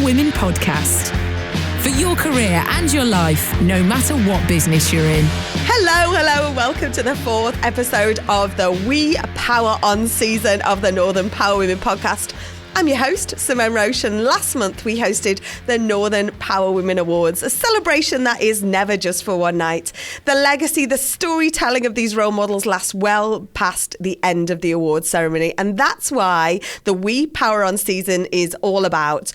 Women podcast. For your career and your life, no matter what business you're in. Hello, and welcome to the fourth episode of the We Power On season of the Northern Power Women podcast. I'm your host, Simone Roche, and last month we hosted the Northern Power Women Awards, a celebration that is never just for one night. The legacy, the storytelling of these role models lasts well past the end of the awards ceremony, and that's why the We Power On season is all about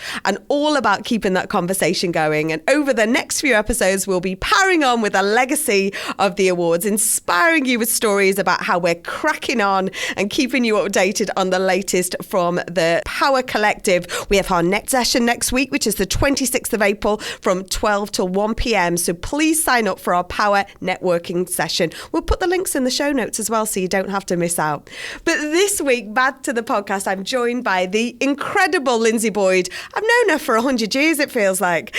keeping that conversation going. And over the next few episodes, we'll be powering on with the legacy of the awards, inspiring you with stories about how we're cracking on and keeping you updated on the latest from the Power Collective. We have our next session next week, which is the 26th of April from 12 till 1 p.m. So please sign up for our Power Networking session. We'll put the links in the show notes as well, so you don't have to miss out. But this week, back to the podcast, I'm joined by the incredible Linzi Boyd. I've known her for 100 years, it feels like.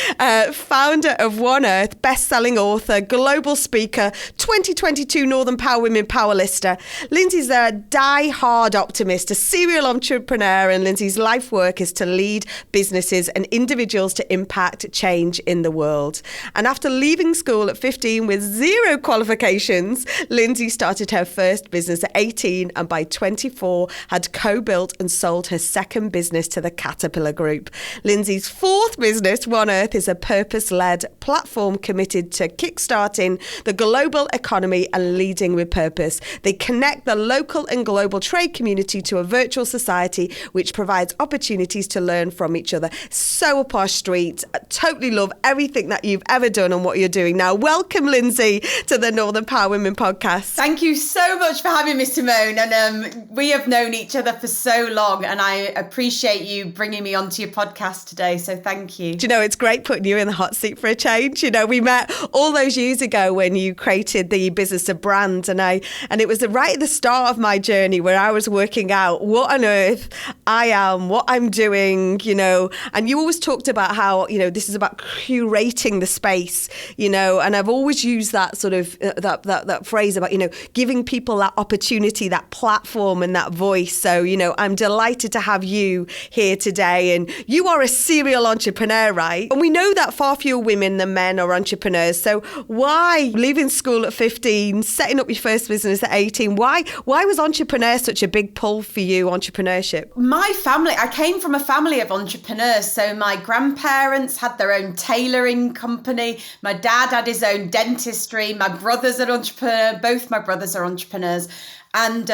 Founder of One Earth, best-selling author, global speaker, 2022 Northern Power Women Power Lister. Linzi's a die-hard optimist, a serial entrepreneur, and Linzi's life work is to lead businesses and individuals to impact change in the world. And after leaving school at 15 with zero qualifications, Linzi started her first business at 18 and by 24 had co-built and sold her second business to the Caterpillar Group. Linzi's fourth business, One Earth, is a purpose-led platform committed to kickstarting the global economy and leading with purpose. They connect the local and global trade community to a virtual society which provides opportunities to learn from each other. So up our street. I totally love everything that you've ever done and what you're doing now. Welcome, Linzi, to the Northern Power Women podcast. Thank you so much for having me, Simone. And we have known each other for so long, and I appreciate you bringing me onto your podcast today. So thank you. Do you know, it's great putting you in the hot seat for a change. You know, we met all those years ago when you created the business of brand, and it was right at the start of my journey where I was working out what on earth I am, what I'm doing, you know, and you always talked about how, you know, this is about curating the space, you know, and I've always used that sort of, that phrase about, you know, giving people that opportunity, that platform and that voice. So, you know, I'm delighted to have you here today, and you are a serial entrepreneur, right? And we know that far fewer women than men are entrepreneurs. So why, leaving school at 15, setting up your first business at 18, why was entrepreneur such a big pull for you, entrepreneurship? My family, I came from a family of entrepreneurs. So my grandparents had their own tailoring company. My dad had his own dentistry. My brother's an entrepreneur. Both my brothers are entrepreneurs. And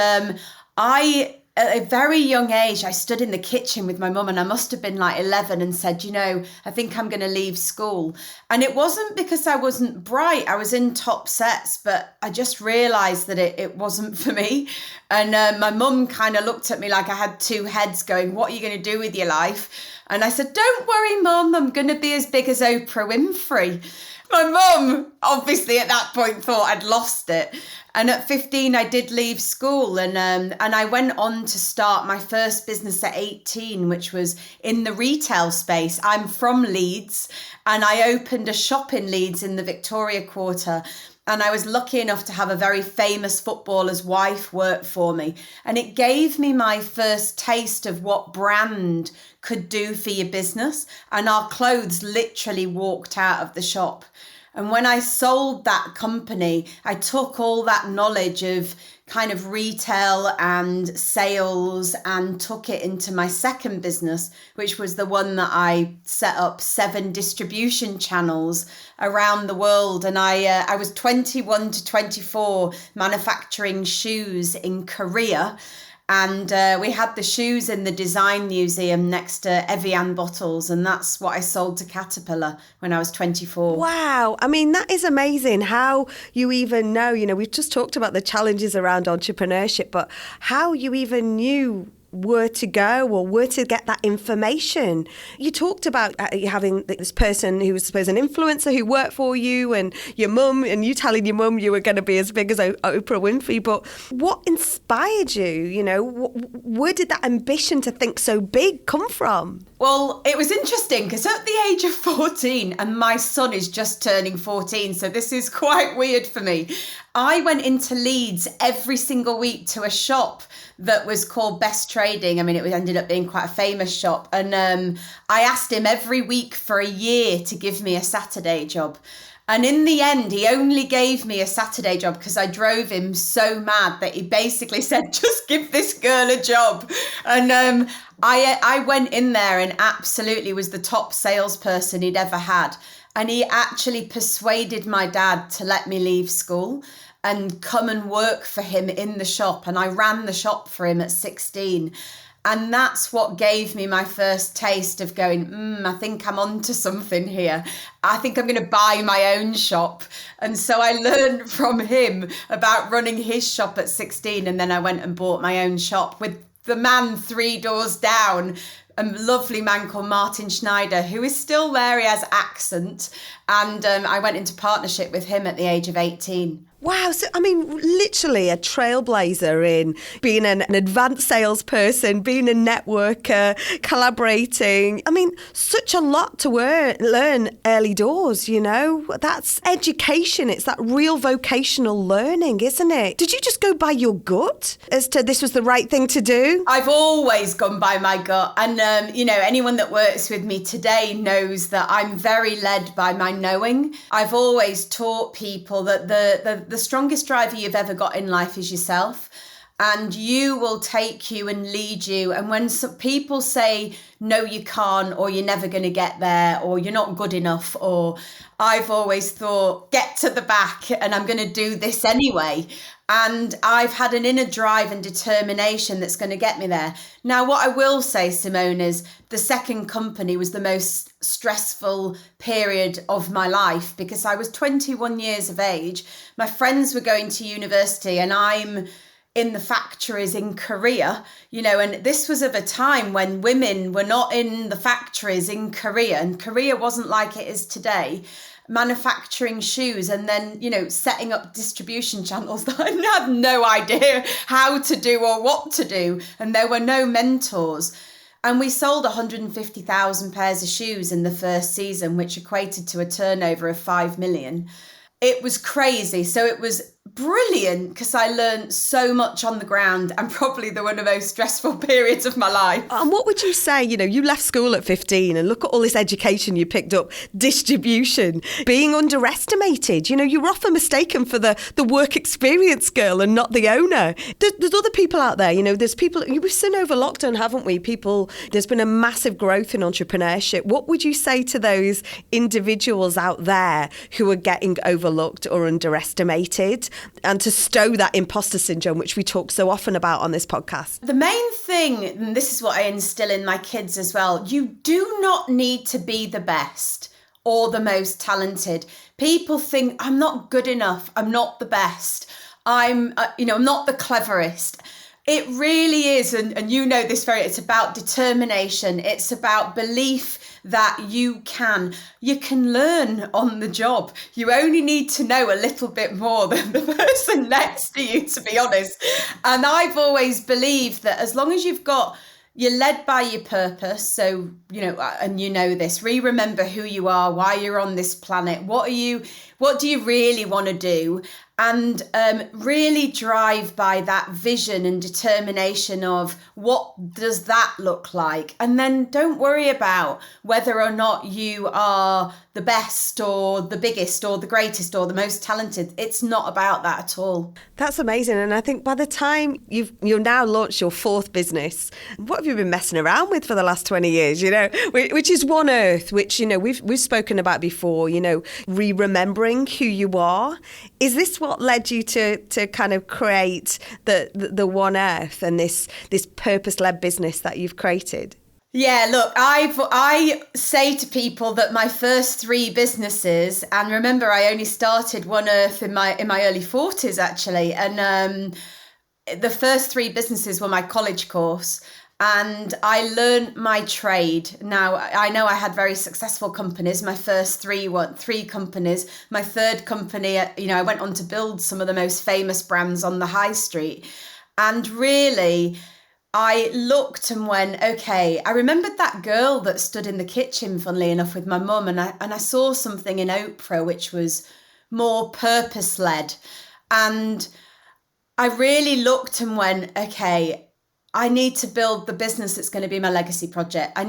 at a very young age, I stood in the kitchen with my mum, and I must have been like 11, and said, you know, I think I'm going to leave school. And it wasn't because I wasn't bright. I was in top sets, but I just realised that it wasn't for me. And my mum kind of looked at me like I had two heads going, what are you going to do with your life? And I said, don't worry, Mum, I'm going to be as big as Oprah Winfrey. My mum, obviously at that point, thought I'd lost it. And at 15, I did leave school, and I went on to start my first business at 18, which was in the retail space. I'm from Leeds, and I opened a shop in Leeds in the Victoria Quarter. And I was lucky enough to have a very famous footballer's wife work for me. And it gave me my first taste of what brand could do for your business. And our clothes literally walked out of the shop. And when I sold that company, I took all that knowledge of kind of retail and sales and took it into my second business, which was the one that I set up 7 distribution channels around the world. And I was 21 to 24 manufacturing shoes in Korea. And we had the shoes in the design museum next to Evian bottles. And that's what I sold to Caterpillar when I was 24. Wow. I mean, that is amazing how you even know, you know, we've just talked about the challenges around entrepreneurship, but how you even knew where to go or where to get that information. You talked about having this person who was, I suppose, an influencer who worked for you, and your mum, and you telling your mum you were going to be as big as Oprah Winfrey. But what inspired you? You know, where did that ambition to think so big come from? Well, it was interesting because at the age of 14, and my son is just turning 14, so this is quite weird for me, I went into Leeds every single week to a shop that was called Best Trading. I mean, it ended up being quite a famous shop. And I asked him every week for a year to give me a Saturday job. And in the end, he only gave me a Saturday job because I drove him so mad that he basically said, just give this girl a job. And I went in there and absolutely was the top salesperson he'd ever had. And he actually persuaded my dad to let me leave school and come and work for him in the shop. And I ran the shop for him at 16. And that's what gave me my first taste of going, I think I'm onto something here. I think I'm going to buy my own shop. And so I learned from him about running his shop at 16. And then I went and bought my own shop with the man 3 doors down, a lovely man called Martin Schneider, who is still there. He has accent. And I went into partnership with him at the age of 18. Wow. So, I mean, literally a trailblazer in being an advanced salesperson, being a networker, collaborating. I mean, such a lot to learn early doors, you know. That's education. It's that real vocational learning, isn't it? Did you just go by your gut as to this was the right thing to do? I've always gone by my gut. And, you know, anyone that works with me today knows that I'm very led by my knowing. I've always taught people that the strongest driver you've ever got in life is yourself, and you will take you and lead you. And when some people say, no, you can't, or you're never going to get there, or you're not good enough, or I've always thought, get to the back and I'm going to do this anyway. And I've had an inner drive and determination that's going to get me there. Now, what I will say, Simone, is the second company was the most stressful period of my life because I was 21 years of age. My friends were going to university and I'm in the factories in Korea, you know, and this was of a time when women were not in the factories in Korea, and Korea wasn't like it is today. Manufacturing shoes and then, you know, setting up distribution channels that I had no idea how to do or what to do. And there were no mentors. And we sold 150,000 pairs of shoes in the first season, which equated to a turnover of 5 million. It was crazy. So it was brilliant because I learned so much on the ground and probably one of the most stressful periods of my life. And what would you say, you know, you left school at 15 and look at all this education you picked up, distribution, being underestimated. You know, you were often mistaken for the work experience girl and not the owner. There's other people out there, you know, there's people, we've seen over lockdown, haven't we? There's been a massive growth in entrepreneurship. What would you say to those individuals out there who are getting overlooked or underestimated? And to stow that imposter syndrome, which we talk so often about on this podcast. The main thing, and this is what I instill in my kids as well, you do not need to be the best or the most talented. People think, I'm not good enough, I'm not the best, I'm not the cleverest. It really is, and you know this it's about determination. It's about belief that you can learn on the job. You only need to know a little bit more than the person next to you, to be honest. And I've always believed that as long as you're led by your purpose. So, you know, and you know this, remember who you are, why you're on this planet. What do you really want to do? And really drive by that vision and determination of what does that look like? And then don't worry about whether or not you are the best or the biggest or the greatest or the most talented. It's not about that at all. That's amazing. And I think by the time you've now launched your 4th business, what have you been messing around with for the last 20 years, you know, which is One Earth, which, you know, we've spoken about before, you know, remembering who you are. Is this what led you to kind of create the One Earth and this purpose-led business that you've created? Yeah, look, I say to people that my first 3 businesses, and remember, I only started One Earth in my early 40s actually, and the first 3 businesses were my college course. And I learned my trade. Now, I know I had very successful companies. My first 3 companies. My 3rd company, you know, I went on to build some of the most famous brands on the high street. And really, I looked and went, okay, I remembered that girl that stood in the kitchen, funnily enough, with my mum. And I saw something in Oprah which was more purpose-led. And I really looked and went, okay, I need to build the business that's going to be my legacy project. I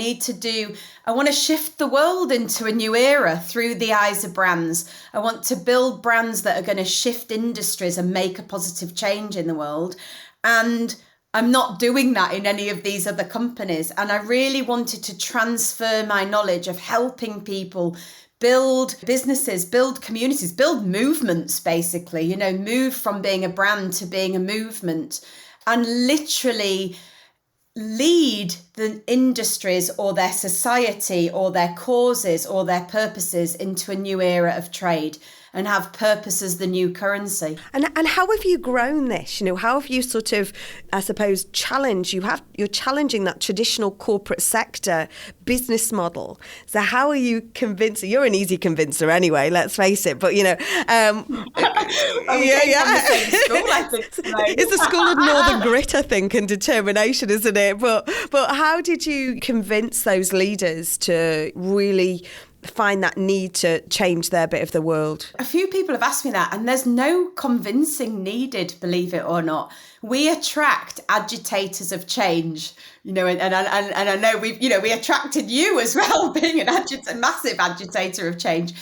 want to shift the world into a new era through the eyes of brands. I want to build brands that are going to shift industries and make a positive change in the world. And I'm not doing that in any of these other companies. And I really wanted to transfer my knowledge of helping people build businesses, build communities, build movements, basically, move from being a brand to being a movement, and literally lead the industries or their society or their causes or their purposes into a new era of trade, and have purpose as the new currency. And how have you grown this? How have you sort of, I suppose, challenged? You're challenging that traditional corporate sector business model. So how are you convincing? You're an easy convincer anyway, let's face it. But it's the school of northern grit, I think, and determination, isn't it? But how did you convince those leaders to really find that need to change their bit of the world? A few people have asked me that, and there's no convincing needed, believe it or not. We attract agitators of change, and I know we attracted you as well, being a massive agitator of change.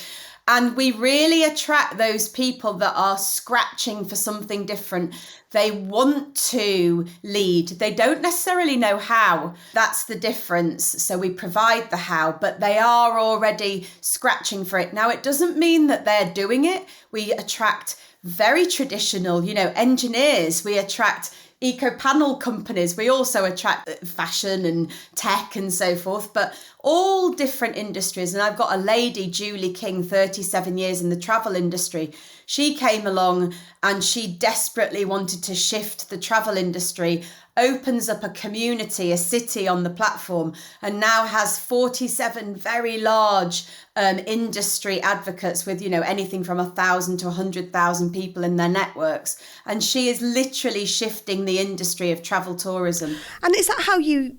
And we really attract those people that are scratching for something different. They want to lead. They don't necessarily know how. That's the difference. So we provide the how, but they are already scratching for it. Now, it doesn't mean that they're doing it. We attract very traditional, engineers. We attract eco-panel companies. We also attract fashion and tech and so forth, but all different industries. And I've got a lady, Julie King, 37 years in the travel industry. She came along and she desperately wanted to shift the travel industry, opens up a community, a city on the platform, and now has 47 very large industry advocates with, anything from 1,000 to 100,000 people in their networks. And she is literally shifting the industry of travel tourism. And is that how you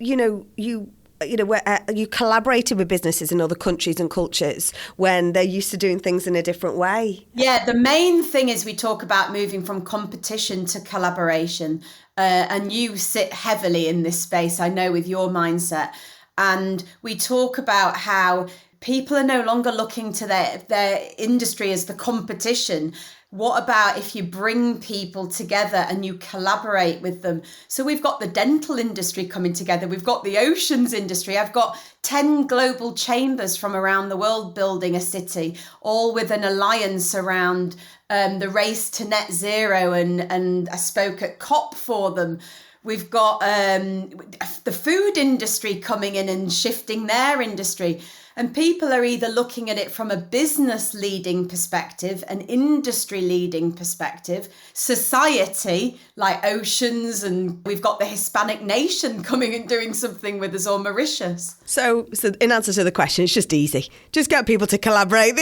collaborated with businesses in other countries and cultures when they're used to doing things in a different way? Yeah, the main thing is we talk about moving from competition to collaboration. And you sit heavily in this space, I know, with your mindset. And we talk about how people are no longer looking to their industry as the competition. What about if you bring people together and you collaborate with them? So we've got the dental industry coming together. We've got the oceans industry. I've got 10 global chambers from around the world building a city, all with an alliance around the race to net zero. And I spoke at COP for them. We've got the food industry coming in and shifting their industry. And people are either looking at it from a business leading perspective, an industry leading perspective, society like oceans, and we've got the Hispanic nation coming and doing something with us, or Mauritius. So in answer to the question, it's just easy. Just get people to collaborate.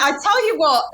I tell you what,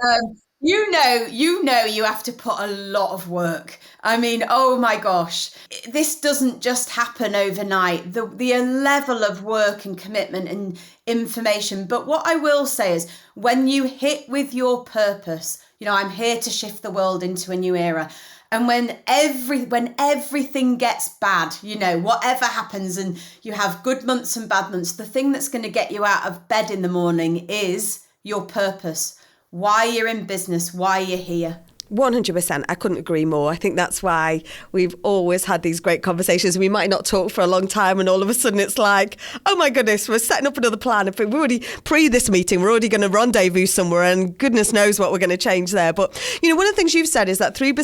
you have to put a lot of work. I mean, oh my gosh, this doesn't just happen overnight. The level of work and commitment and information. But what I will say is, when you hit with your purpose, I'm here to shift the world into a new era. And when everything gets bad, whatever happens, and you have good months and bad months, the thing that's going to get you out of bed in the morning is your purpose. Why you're in business, why you're here. 100%. I couldn't agree more. I think that's why we've always had these great conversations. We might not talk for a long time, and all of a sudden it's like, oh my goodness, we're setting up another plan. If we're already this meeting, we're already going to rendezvous somewhere, and goodness knows what we're going to change there. But, one of the things you've said is that there's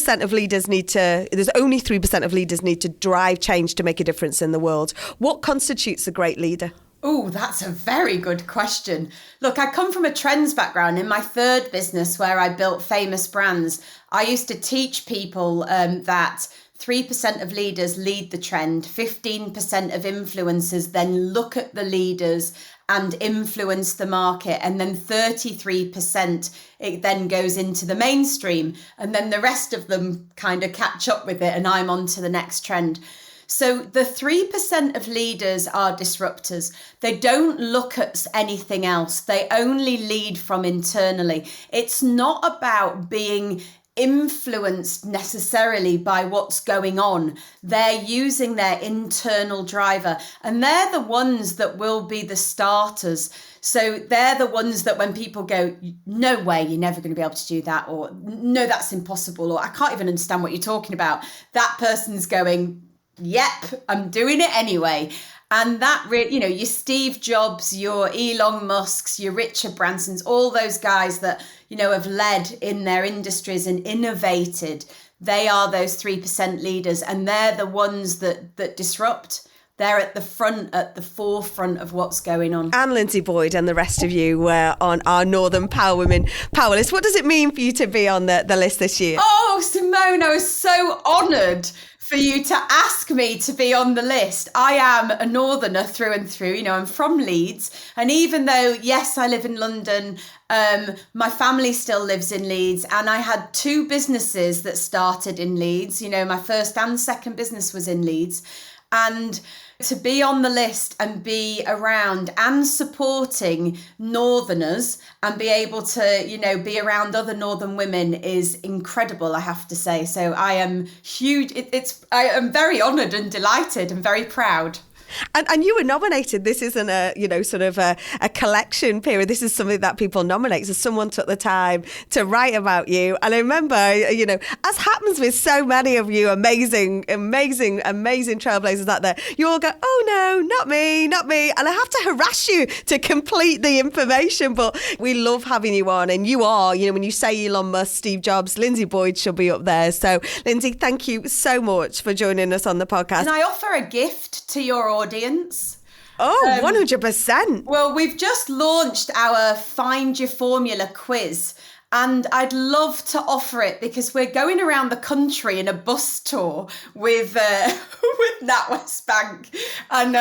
only 3% of leaders need to drive change to make a difference in the world. What constitutes a great leader? Oh, that's a very good question. Look, I come from a trends background. In my third business, where I built famous brands, I used to teach people that 3% of leaders lead the trend, 15% of influencers then look at the leaders and influence the market, and then 33% it then goes into the mainstream, and then the rest of them kind of catch up with it, and I'm on to the next trend. So the 3% of leaders are disruptors. They don't look at anything else. They only lead from internally. It's not about being influenced necessarily by what's going on. They're using their internal driver, and they're the ones that will be the starters. So they're the ones that when people go, no way, you're never going to be able to do that, or no, that's impossible, or I can't even understand what you're talking about, that person's going, yep, I'm doing it anyway. And that really, your Steve Jobs, your Elon Musks, your Richard Bransons, all those guys that, have led in their industries and innovated, they are those 3% leaders, and they're the ones that disrupt. They're at the forefront of what's going on. And Linzi Boyd and the rest of you were on our Northern Power Women Power List. What does it mean for you to be on the list this year? Oh, Simone, I was so honoured for you to ask me to be on the list. I am a Northerner through and through. I'm from Leeds. And even though, yes, I live in London, my family still lives in Leeds. And I had 2 businesses that started in Leeds. My first and second business was in Leeds. And to be on the list and be around and supporting Northerners and be able to, be around other Northern women is incredible, I have to say. So I am huge. I am very honoured and delighted and very proud. And you were nominated. This isn't a collection period. This is something that people nominate. So someone took the time to write about you. And I remember, as happens with so many of you amazing trailblazers out there, you all go, oh no, not me. And I have to harass you to complete the information. But we love having you on. And you are, when you say Elon Musk, Steve Jobs, Linzi Boyd should be up there. So Linzi, thank you so much for joining us on the podcast. And I offer a gift to your audience. Oh, 100%. Well, we've just launched our Find Your Formula quiz, and I'd love to offer it because we're going around the country in a bus tour with NatWest Bank, and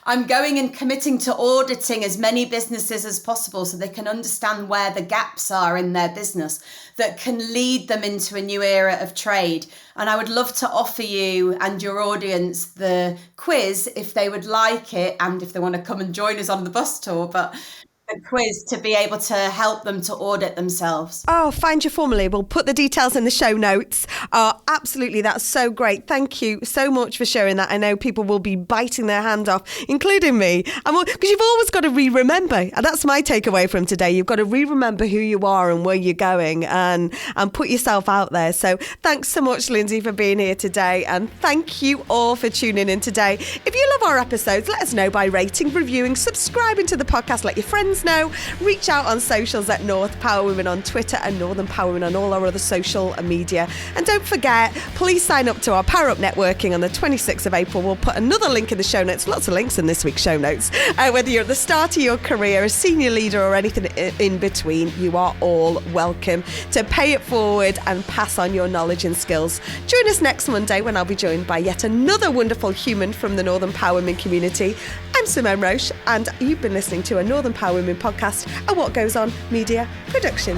I'm going and committing to auditing as many businesses as possible so they can understand where the gaps are in their business that can lead them into a new era of trade. And I would love to offer you and your audience the quiz if they would like it and if they want to come and join us on the bus tour. But the quiz to be able to help them to audit themselves. Oh, Find Your Formula. We'll put the details in the show notes. Absolutely. That's so great. Thank you so much for sharing that. I know people will be biting their hand off, including me. Because you've always got to remember, and that's my takeaway from today. You've got to remember who you are and where you're going and put yourself out there. So thanks so much, Linzi, for being here today. And thank you all for tuning in today. If you love our episodes, let us know by rating, reviewing, subscribing to the podcast. Let your friends know. Reach out on socials at North Power Women on Twitter and Northern Power Women on all our other social media. And don't forget, please sign up to our Power Up Networking on the 26th of April. We'll put another link in the show notes. Lots of links in this week's show notes. Whether you're at the start of your career, a senior leader or anything in between, you are all welcome to pay it forward and pass on your knowledge and skills. Join us next Monday when I'll be joined by yet another wonderful human from the Northern Power Women community. I'm Simone Roche, and you've been listening to a Northern Power Women podcast, a What Goes On media production.